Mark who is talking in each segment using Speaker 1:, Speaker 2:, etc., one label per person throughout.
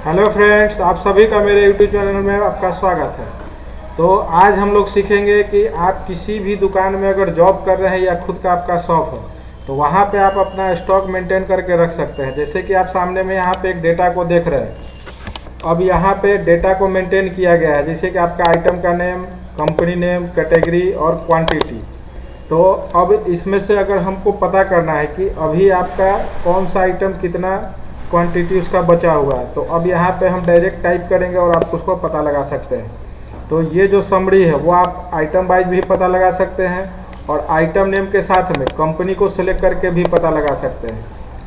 Speaker 1: Hello friends, आप सभी का मेरे यूट्यूब चैनल में आपका स्वागत है। तो आज हम लोग सीखेंगे कि आप किसी भी दुकान में अगर जॉब कर रहे हैं या खुद का आपका शॉप है तो वहाँ पे आप अपना स्टॉक मेंटेन करके रख सकते हैं। जैसे कि आप सामने में यहाँ पे एक डेटा को देख रहे हैं। अब यहाँ पे डेटा को मेंटेन किया गया है, जैसे कि आपका आइटम का नेम, कंपनी नेम, कैटेगरी और क्वांटिटी। तो अब इसमें से अगर हमको पता करना है कि अभी आपका कौन सा आइटम कितना क्वांटिटी उसका बचा हुआ है, तो अब यहाँ पे हम डायरेक्ट टाइप करेंगे और आप उसको पता लगा सकते हैं। तो ये जो समरी है वो आप आइटम वाइज भी पता लगा सकते हैं और आइटम नेम के साथ में कंपनी को सिलेक्ट करके भी पता लगा सकते हैं,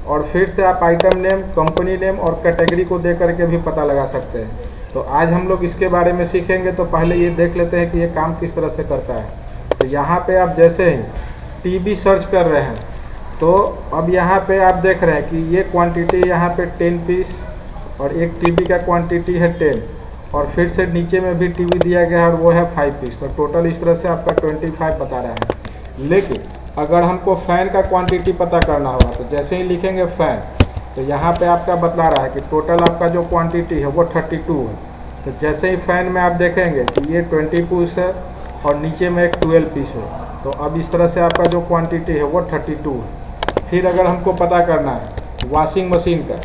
Speaker 1: और फिर से आप आइटम नेम, कंपनी नेम और कैटेगरी को दे करके भी पता लगा सकते हैं। तो आज हम लोग इसके बारे में सीखेंगे। तो पहले ये देख लेते हैं कि ये काम किस तरह से करता है। तो यहाँ पे आप जैसे ही टीबी सर्च कर रहे हैं तो अब यहाँ पे आप देख रहे हैं कि ये क्वांटिटी यहाँ पे 10 पीस और एक टीबी का क्वांटिटी है 10, और फिर से नीचे में भी टीबी दिया गया है और वो है 5 पीस। तो टोटल इस तरह से आपका 25 बता रहा है। लेकिन अगर हमको फ़ैन का क्वांटिटी पता करना होगा तो जैसे ही लिखेंगे फ़ैन, तो यहाँ पे आपका बतला रहा है कि टोटल आपका जो क्वांटिटी है वो 32 है। तो जैसे ही फ़ैन में आप देखेंगे कि ये 20 पीस है और नीचे में एक 12 पीस है, तो अब इस तरह से आपका जो क्वांटिटी है वो 32 है। फिर अगर हमको पता करना है वॉशिंग मशीन का,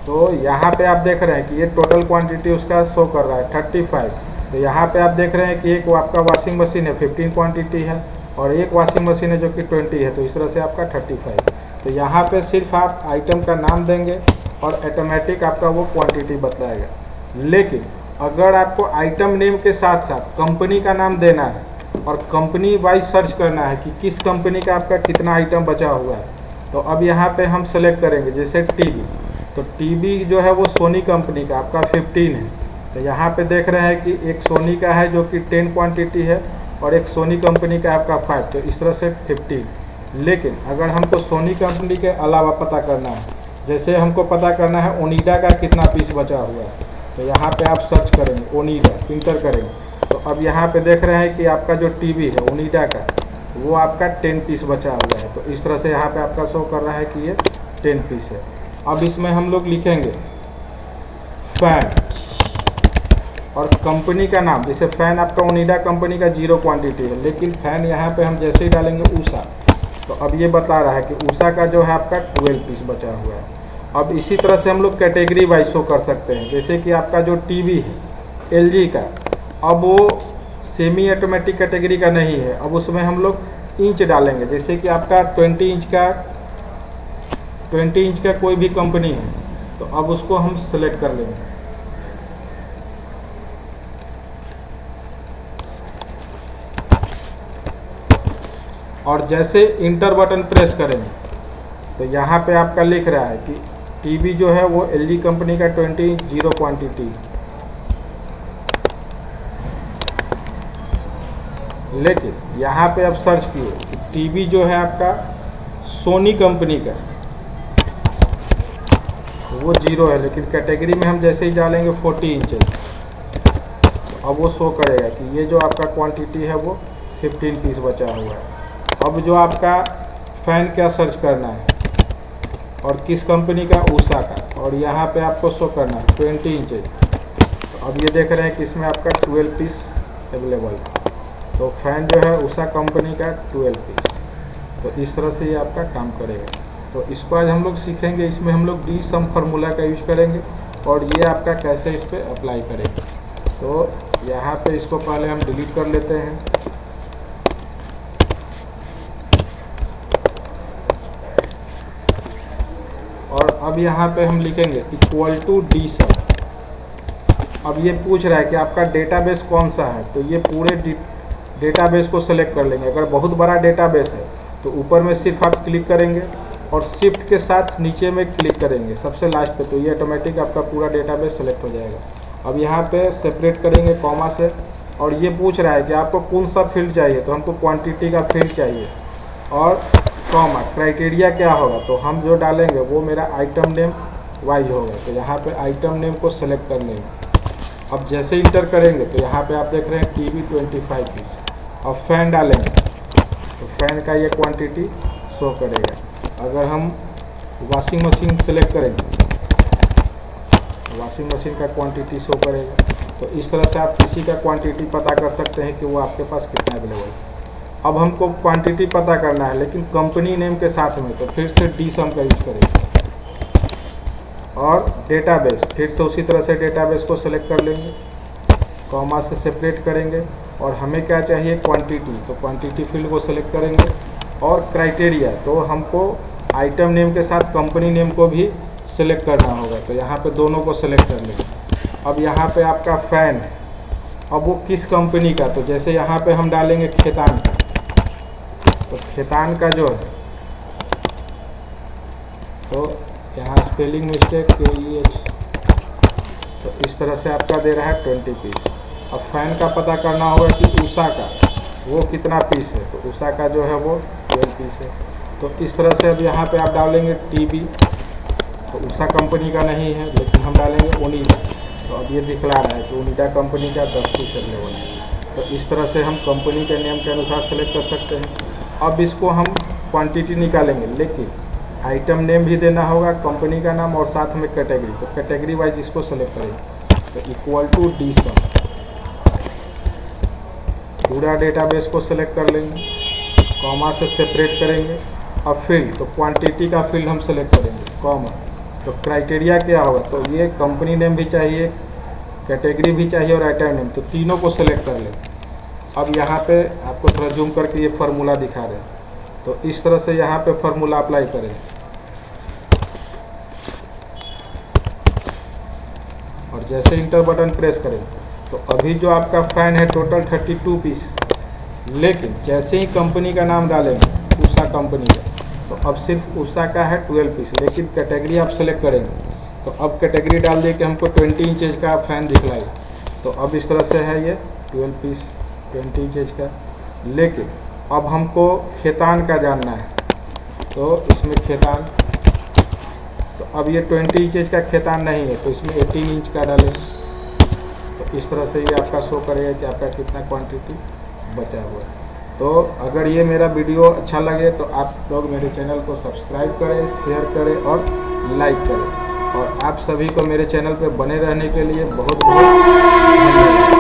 Speaker 1: तो यहाँ पे आप देख रहे हैं कि ये टोटल क्वांटिटी उसका शो कर रहा है 35। तो यहाँ पे आप देख रहे हैं कि एक आपका वॉशिंग मशीन है 15 क्वांटिटी है और एक वॉशिंग मशीन है जो कि 20 है। तो इस तरह से आपका 35। तो यहाँ पे सिर्फ आप आइटम का नाम देंगे और ऑटोमेटिक आपका वो क्वांटिटी बतलाएगा। लेकिन अगर आपको आइटम नेम के साथ साथ कंपनी का नाम देना है और कंपनी वाइज सर्च करना है कि किस कंपनी का आपका कितना आइटम बचा हुआ है, तो अब यहाँ पे हम सेलेक्ट करेंगे जैसे टीवी। तो टीवी जो है वो सोनी कंपनी का आपका 15 है। तो यहाँ पे देख रहे हैं कि एक सोनी का है जो कि 10 क्वांटिटी है और एक सोनी कंपनी का आपका 5। तो इस तरह से 15। लेकिन अगर हमको सोनी कंपनी के अलावा पता करना है, जैसे हमको पता करना है ओनिडा का कितना पीस बचा हुआ है, तो यहाँ पे आप सर्च करेंगे ओनिडा, इंटर करेंगे। तो अब यहाँ पे देख रहे हैं कि आपका जो टीवी है ओनिडा का वो आपका 10 पीस बचा हुआ है। तो इस तरह से यहाँ पे आपका शो कर रहा है कि ये 10 पीस है। अब इसमें हम लोग लिखेंगे फैन और कंपनी का नाम। जैसे फैन आपका ओनिडा कंपनी का 0 क्वांटिटी है, लेकिन फैन यहाँ पे हम जैसे ही डालेंगे उषा, तो अब ये बता रहा है कि उषा का जो है आपका 12 पीस बचा हुआ है। अब इसी तरह से हम लोग कैटेगरी वाइज शो कर सकते हैं। जैसे कि आपका जो टीवी है एलजी का, अब वो सेमी ऑटोमेटिक कैटेगरी का नहीं है, अब उसमें हम लोग इंच डालेंगे। जैसे कि आपका 20 इंच का कोई भी कंपनी है, तो अब उसको हम सेलेक्ट कर लेंगे। और जैसे इंटर बटन प्रेस करेंगे तो यहाँ पे आपका लिख रहा है कि टीवी जो है वो एलजी कंपनी का 20 इंच 0 क्वांटिटी। लेकिन यहाँ पे आप सर्च किए कि टीवी जो है आपका सोनी कंपनी का वो 0 है, लेकिन कैटेगरी में हम जैसे ही डालेंगे 40 इंच, तो अब वो शो करेगा कि ये जो आपका क्वांटिटी है वो 15 पीस बचा हुआ है। अब जो आपका फ़ैन क्या सर्च करना है और किस कंपनी का, उषा का, और यहाँ पे आपको शो करना है 20 इंच। तो अब ये देख रहे हैं कि इसमें आपका 12 पीस अवेलेबल है। तो फ़ैन जो है उषा कंपनी का 12 पीस। तो इस तरह से ये आपका काम करेगा। तो इसको आज हम लोग सीखेंगे। इसमें हम लोग डी सम फार्मूला का यूज करेंगे और ये आपका कैसे इस पर अप्लाई करेंगे। तो यहाँ पे इसको पहले हम डिलीट कर लेते हैं। और अब यहाँ पे हम लिखेंगे इक्वल टू डी सम। अब ये पूछ रहा है कि आपका डेटाबेस कौन सा है, तो ये पूरे डेटाबेस को सेलेक्ट कर लेंगे। अगर बहुत बड़ा डेटाबेस है तो ऊपर में सिर्फ आप क्लिक करेंगे और शिफ्ट के साथ नीचे में क्लिक करेंगे सबसे लास्ट पे, तो ये ऑटोमेटिक आपका पूरा डेटाबेस सेलेक्ट हो जाएगा। अब यहाँ पे सेपरेट करेंगे कॉमा से, और ये पूछ रहा है कि आपको कौन सा फील्ड चाहिए, तो हमको क्वांटिटी का फील्ड चाहिए, और कॉमा क्राइटेरिया क्या होगा, तो हम जो डालेंगे वो मेरा आइटम नेम वाइज होगा। तो यहाँ पे आइटम नेम को सेलेक्ट कर लेंगे। अब जैसे इंटर करेंगे तो यहाँ पे आप देख रहे हैं टीवी 25 पीस। और फैन डालेंगे तो फैन का ये क्वांटिटी शो करेगा। अगर हम वॉशिंग मशीन सेलेक्ट करेंगे, वॉशिंग मशीन का क्वांटिटी शो करेगा। तो इस तरह से आप किसी का क्वांटिटी पता कर सकते हैं कि वो आपके पास कितना अवेलेबल है। अब हमको क्वांटिटी पता करना है लेकिन कंपनी नेम के साथ में, तो फिर से dsum का यूज करेंगे। और डेटाबेस, फिर से उसी तरह से डेटाबेस को सेलेक्ट कर लेंगे, कॉमा से सेपरेट करेंगे। और हमें क्या चाहिए, क्वांटिटी, तो क्वांटिटी फील्ड को सेलेक्ट करेंगे। और क्राइटेरिया, तो हमको आइटम नेम के साथ कंपनी नेम को भी सिलेक्ट करना होगा, तो यहाँ पे दोनों को सिलेक्ट कर लेंगे। अब यहाँ पे आपका फ़ैन है, अब वो किस कंपनी का, तो जैसे यहाँ पे हम डालेंगे खेतान का, तो खेतान का जो है, तो यहाँ स्पेलिंग मिस्टेक KEH, तो इस तरह से आपका दे रहा है 20 पीस। अब फ़ैन का पता करना होगा कि उषा का वो कितना पीस है, तो उषा का जो है वो 12 पीस है। तो इस तरह से अब यहाँ पे आप डालेंगे TB, तो उषा कंपनी का नहीं है लेकिन हम डालेंगे ओनिडा, तो अब ये दिखला रहा है कि ओनिडा कंपनी का 10 पीस अवेलेबल है। तो इस तरह से हम कंपनी के नेम के अनुसार सेलेक्ट कर सकते हैं। अब इसको हम क्वांटिटी निकालेंगे, लेकिन आइटम नेम भी देना होगा, कंपनी का नाम और साथ में कैटेगरी, तो कैटेगरी वाइज इसको सेलेक्ट करेंगे। तो इक्वल टू dsum, पूरा डेटाबेस को सेलेक्ट कर लेंगे, कॉमा से सेपरेट करेंगे। अब फील्ड, तो क्वांटिटी का फील्ड हम सेलेक्ट करेंगे, कॉमा। तो क्राइटेरिया क्या होगा, तो ये कंपनी नेम भी चाहिए, कैटेगरी भी चाहिए और आइटम नेम, तो तीनों को सेलेक्ट कर लें। अब यहाँ पे आपको थोड़ा जूम करके ये फार्मूला दिखा रहे हैं, तो इस तरह से यहाँ पे फार्मूला अप्लाई करें। और जैसे इंटर बटन प्रेस करें, तो अभी जो आपका फ़ैन है टोटल 32 पीस, लेकिन जैसे ही कंपनी का नाम डालेंगे, उषा कंपनी का, तो अब सिर्फ उषा का है 12 पीस। लेकिन कैटेगरी आप सेलेक्ट करेंगे, तो अब कैटेगरी डाल दिए कि हमको 20 इंचेज का फ़ैन दिखलाए, तो अब इस तरह से है ये 12 पीस 20 इंचेज का। लेकिन अब हमको खेतान का जानना है, तो इसमें खेतान, तो अब ये 20 इंचेज का खेतान नहीं है, तो इसमें 18 इंच का डालेंगे। तो इस तरह से ये आपका शो करेगा कि आपका कितना क्वांटिटी बचा हुआ है। तो अगर ये मेरा वीडियो अच्छा लगे तो आप लोग मेरे चैनल को सब्सक्राइब करें, शेयर करें और लाइक करें। और आप सभी को मेरे चैनल पे बने रहने के लिए बहुत बहुत धन्यवाद।